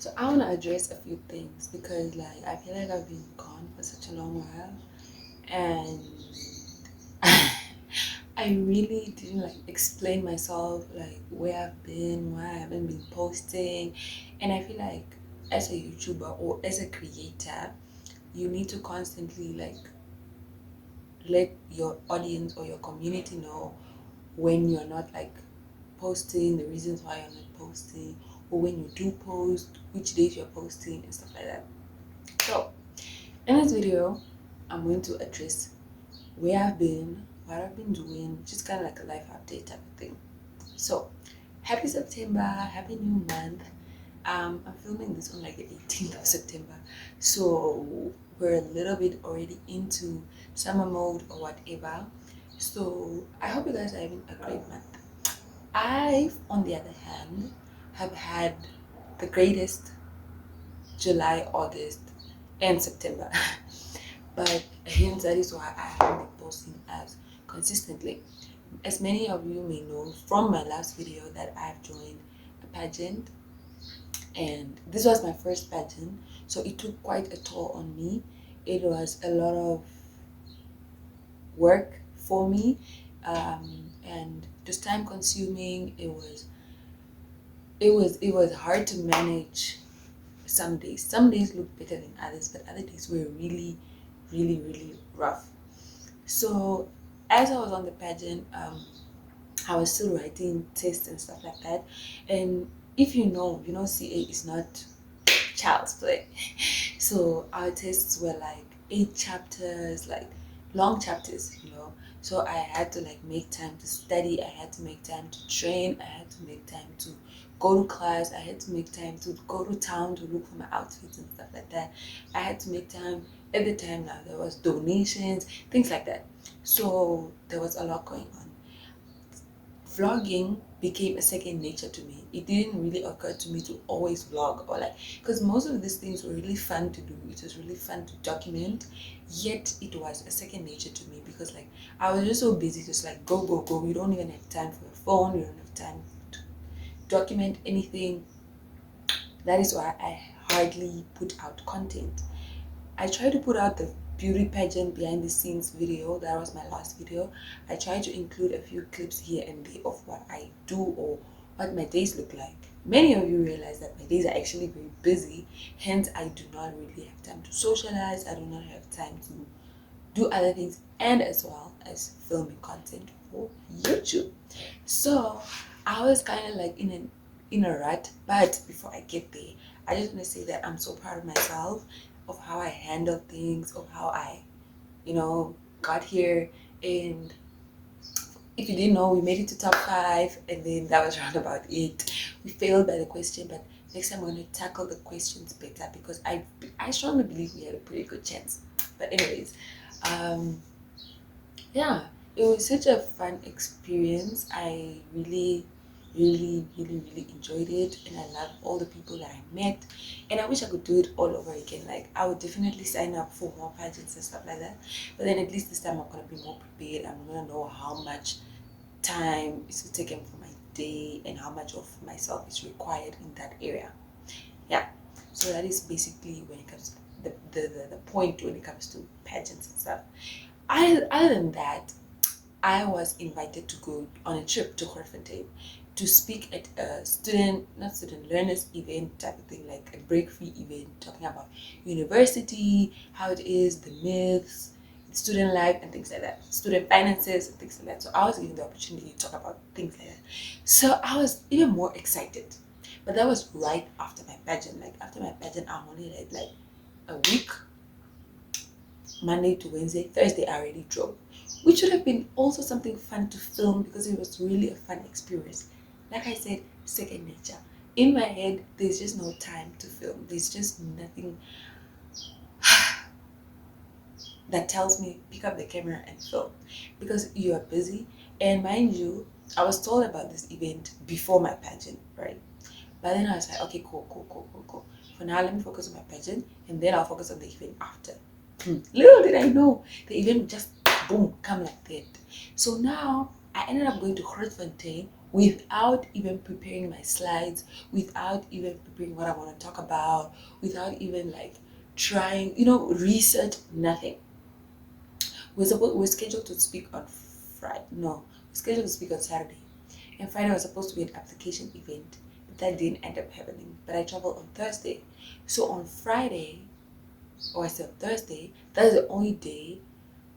So I want to address a few things because like I feel like I've been gone for such a long while, and I really didn't like explain myself, like where I've been, why I haven't been posting. And I feel like as a YouTuber or as a creator, you need to constantly like let your audience or your community know when you're not like posting, the reasons why you're not posting, or when you do post, which days you're posting and stuff like that. So in this video, I'm going to address where I've been, what I've been doing, just kind of like a life update type of thing. So happy September, happy new month. I'm filming this on like the 18th of September, so we're a little bit already into summer mode or whatever. So I hope you guys are having a great month. I, on the other hand, have had the greatest July, August, and September. But hence that is why I haven't been posting as consistently. As many of you may know from my last video that I've joined a pageant, and this was my first pageant, so it took quite a toll on me. It was a lot of work for me, and it was time consuming. It was hard to manage. Some days looked better than others, but other days were really, really, really rough. So as I was on the pageant, I was still writing tests and stuff like that. And if CA is not child's play. So our tests were like 8 chapters, like long chapters. So I had to like make time to study, I had to make time to train, I had to make time to go to class, I had to make time to go to town to look for my outfits and stuff like that. I had to make time at the time. Now there was donations, things like that. So there was a lot going on. Vlogging became a second nature to me. It didn't really occur to me to always vlog, or like, because most of these things were really fun to do. It was really fun to document, yet it was a second nature to me because like I was just so busy, just like go go go. We don't even have time for a phone. We don't have time to document anything. That is why I hardly put out content. I try to put out the beauty pageant behind the scenes video. That was my last video. I try to include a few clips here and there of what I do or what my days look like. Many of you realize that my days are actually very busy, hence I do not really have time to socialize. I do not have time to do other things, and as well as filming content for YouTube. So I was kind of like in a rut, but before I get there, I just want to say that I'm so proud of myself, of how I handled things, of how I got here. And if you didn't know, we made it to top 5, and then that was around about it. We failed by the question, but next time we're going to tackle the questions better because I strongly believe we had a pretty good chance. But anyways, um yeah, it was such a fun experience. I really, really, really, really enjoyed it, and I love all the people that I met. And I wish I could do it all over again. Like I would definitely sign up for more pageants and stuff like that. But then at least this time I'm gonna be more prepared. I'm gonna know how much time is taken for my day and how much of myself is required in that area. Yeah. So that is basically when it comes to the point when it comes to pageants and stuff. Other than that, I was invited to go on a trip to Grootfontein to speak at a not student learners event type of thing, like a break-free event talking about university, how it is, the myths, student life and things like that, student finances and things like that. So I was given the opportunity to talk about things like that. So I was even more excited. But that was right after my pageant. Like after my pageant, I only had like a week, Monday to Wednesday. Thursday I already drove, which would have been also something fun to film because it was really a fun experience. Like I said, second nature. In my head, there's just no time to film. There's just nothing that tells me pick up the camera and film because you are busy. And mind you, I was told about this event before my pageant, right? But then I was like, okay, cool, cool, cool, cool, cool. For now, let me focus on my pageant and then I'll focus on the event after. Little did I know, the event would just boom, come like that. So now I ended up going to Grootfontein without even preparing my slides, without even preparing what I want to talk about, without even like trying, research, nothing. We're scheduled to speak on Friday. No, we're scheduled to speak on Saturday. And Friday was supposed to be an application event, but that didn't end up happening. But I traveled on Thursday. So on Friday, or I said Thursday, that's the only day,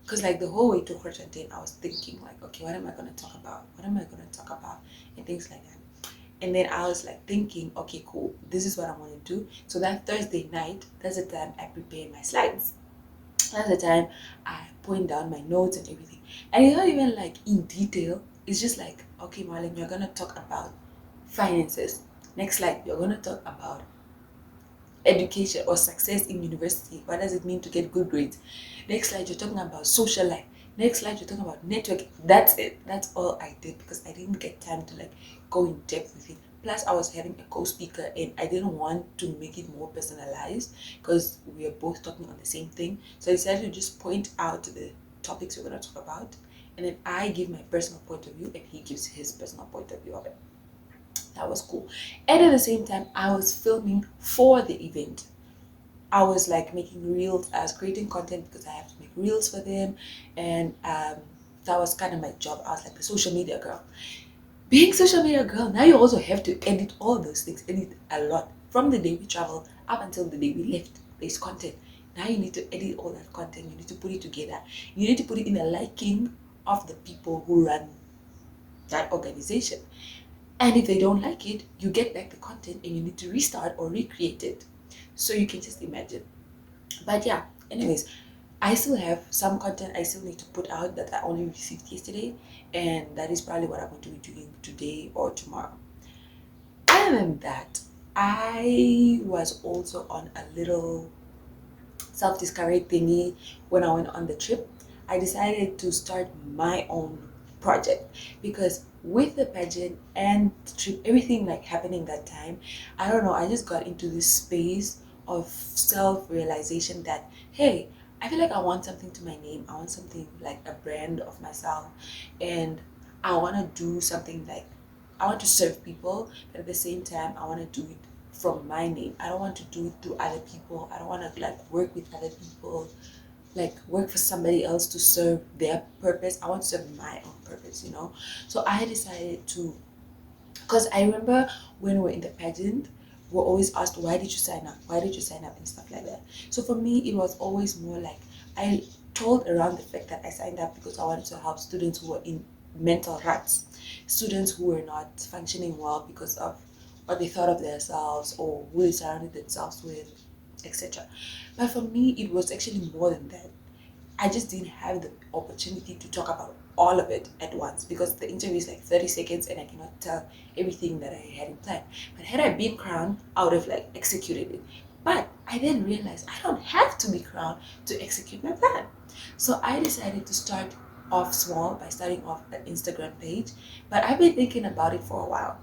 because like the whole way to Krajantin, I was thinking like, okay, what am I going to talk about? What am I going to talk about? And things like that. And then I was like thinking, okay, cool, this is what I want to do. So that Thursday night, that's the time I prepare my slides. That's the time I point down my notes and everything. And it's not even like in detail. It's just like, okay, Marlene, you're gonna talk about finances. Next slide, you're gonna talk about education or success in university. What does it mean to get good grades? Next slide, you're talking about social life. Next slide, you're talking about networking. That's it. That's all I did because I didn't get time to like go in depth with it. Plus, I was having a co-speaker and I didn't want to make it more personalized because we are both talking on the same thing. So I decided to just point out the topics we're going to talk about, and then I give my personal point of view and he gives his personal point of view of it. That was cool. And at the same time, I was filming for the event. I was like making reels. I was creating content because I have to make reels for them, and that was kind of my job. I was like the social media girl. Being social media girl, now you also have to edit all those things, edit a lot. From the day we traveled up until the day we left, there's content. Now you need to edit all that content. You need to put it together. You need to put it in the liking of the people who run that organization. And if they don't like it, you get back the content and you need to restart or recreate it. So you can just imagine. But yeah, anyways, I still have some content I still need to put out that I only received yesterday, and that is probably what I'm going to be doing today or tomorrow. Other than that, I was also on a little self-discovery thingy when I went on the trip. I decided to start my own project because with the pageant and the trip, everything like happening that time, I don't know, I just got into this space of self-realization that, hey, I feel like I want something to my name. I want something like a brand of myself, and I want to do something like I want to serve people, but at the same time I want to do it from my name. I don't want to do it through other people. I don't want to like work with other people, like work for somebody else to serve their purpose. I want to serve my own purpose. So I decided to, because I remember when we were in the pageant, we're always asked, why did you sign up? Why did you sign up and stuff like that. So for me, it was always more like I told around the fact that I signed up because I wanted to help students who were in mental ruts, students who were not functioning well because of what they thought of themselves or who they surrounded themselves with, etc. But for me, it was actually more than that. I just didn't have the opportunity to talk about all of it at once because the interview is like 30 seconds and I cannot tell everything that I had in plan. But had I been crowned, I would have like executed it. But I then realized I don't have to be crowned to execute my plan. So I decided to start off small by starting off an Instagram page. But I've been thinking about it for a while.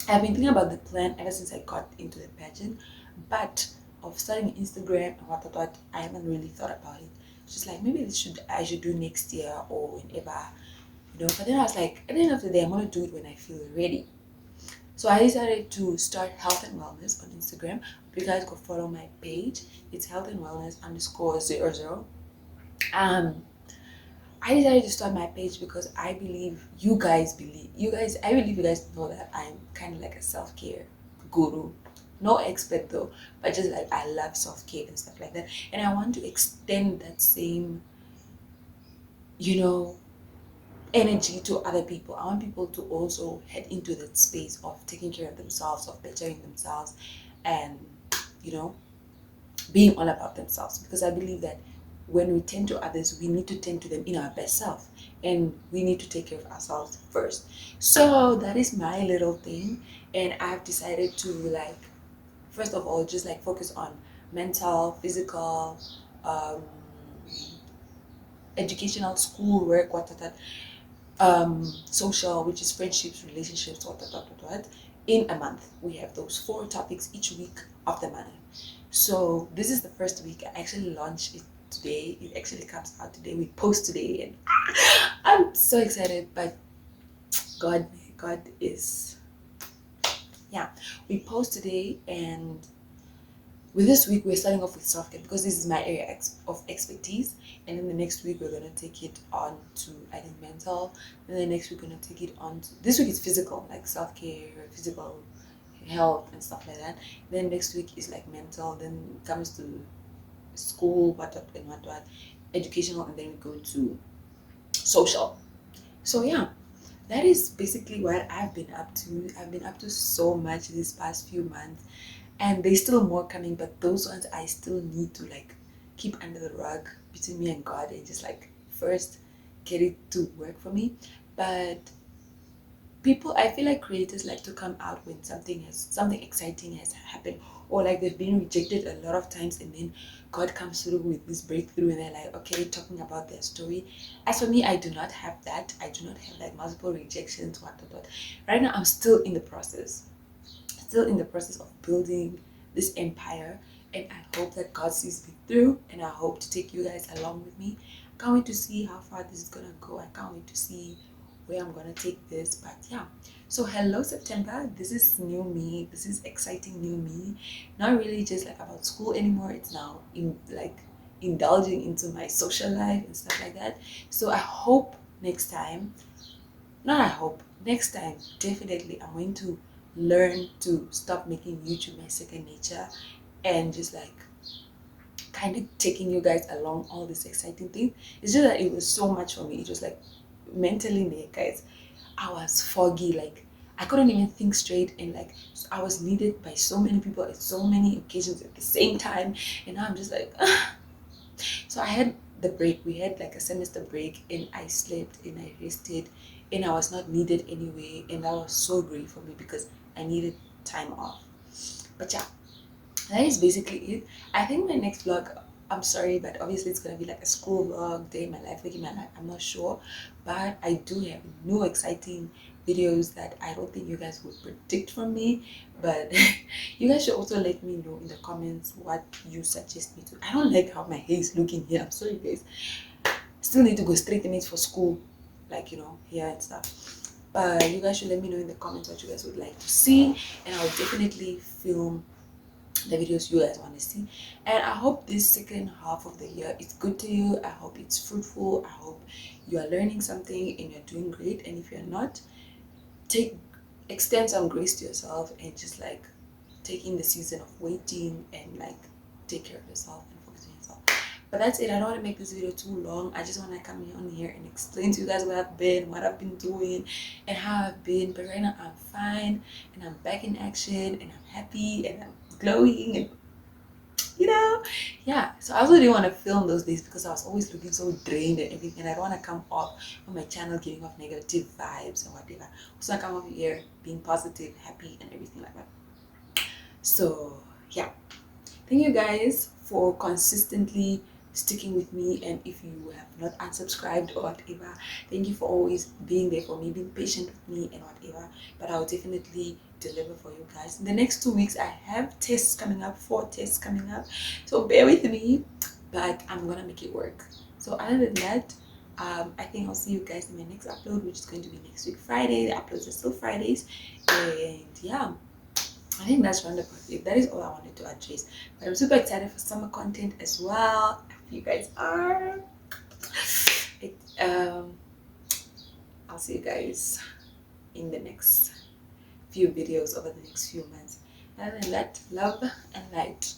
I've been thinking about the plan ever since I got into the pageant, but of starting Instagram and what I haven't really thought about it. Just like maybe I should do next year or whenever. But then I was like, at the end of the day, I'm gonna do it when I feel ready. So I decided to start health and wellness on Instagram. You guys go follow my page. It's health and wellness _00. I decided to start my page because I believe I believe you guys know that I'm kind of like a self-care guru. No expert though, but just like I love self-care and stuff like that. And I want to extend that same, energy to other people. I want people to also head into that space of taking care of themselves, of bettering themselves, and, being all about themselves. Because I believe that when we tend to others, we need to tend to them in our best self, and we need to take care of ourselves first. So that is my little thing, and I've decided to like, first of all, just like focus on mental, physical, um, educational, school work, social, which is friendships, relationships, what. In a month, we have those 4 topics each week of the month. So this is the first week. I actually launched it today. It actually comes out today. We post today, and I'm so excited. But God, God is, yeah, we post today, and with this week we're starting off with self-care because this is my area of expertise, and then the next week we're going to take it on to, I think, mental, and then the next week we're going to take it on to, this week is physical, like self-care, physical health and stuff like that. Then next week is like mental, then it comes to school, what, educational, and then we go to social. So yeah, that is basically what I've been up to. I've been up to so much these past few months, and there's still more coming, but those ones I still need to like keep under the rug between me and God, and just like first get it to work for me. But people, I feel like creators like to come out when something exciting has happened, or like they've been rejected a lot of times, and then God comes through with this breakthrough, and they're like, okay, talking about their story. As for me, I do not have that. I do not have like multiple rejections, what. Right now I'm still in the process, of building this empire, and I hope that God sees me through, and I hope to take you guys along with me. I can't wait to see how far this is gonna go. I can't wait to see where I'm gonna take this. But yeah, so hello September, this is new me, this is exciting new me, not really just like about school anymore. It's now in like indulging into my social life and stuff like that. So I hope next time, not I hope, next time definitely I'm going to learn to stop making YouTube my second nature, and just like kind of taking you guys along all this exciting thing. It's just that it was so much for me. It was like mentally there, guys. I was foggy, like I couldn't even think straight, and like I was needed by so many people at so many occasions at the same time, and now I'm just like so I had the break, we had like a semester break, and I slept and I rested, and I was not needed anyway, and that was so great for me because I needed time off. But yeah, that is basically it. I think my next vlog, I'm sorry, but obviously it's gonna be like a school vlog, day in my life, week in my life, I'm not sure. But I do have new exciting videos that I don't think you guys would predict from me. But you guys should also let me know in the comments what you suggest me to. I don't like how my hair is looking here, I'm sorry guys. Still need to go straighten it for school, like, you know, hair and stuff. But you guys should let me know in the comments what you guys would like to see, and I'll definitely film the videos you guys want to see. And I hope this second half of the year is good to you. I hope it's fruitful. I hope you are learning something and you're doing great. And if you're not, extend some grace to yourself, and just like taking the season of waiting, and like take care of yourself and focus on yourself. But that's it. I don't want to make this video too long. I just want to come on here and explain to you guys where I've been, what I've been doing, and how I've been. But right now I'm fine, and I'm back in action, and I'm happy, and I'm glowing, and you know, yeah. So I also didn't want to film those days because I was always looking so drained and everything. I don't want to come off on my channel giving off negative vibes and whatever. So I come off here being positive, happy, and everything like that. So yeah, thank you guys for consistently sticking with me, and if you have not unsubscribed or whatever, thank you for always being there for me, being patient with me and whatever. But I'll definitely deliver for you guys. In the next 2 weeks I have tests coming up, 4 tests coming up, so bear with me, but I'm gonna make it work. So other than that, I think I'll see you guys in my next upload, which is going to be next week Friday. The uploads are still Fridays, and yeah, I think that's wonderful. That is all I wanted to address. But I'm super excited for summer content as well. If you guys are, I'll see you guys in the next few videos over the next few months. Other than that, love and light.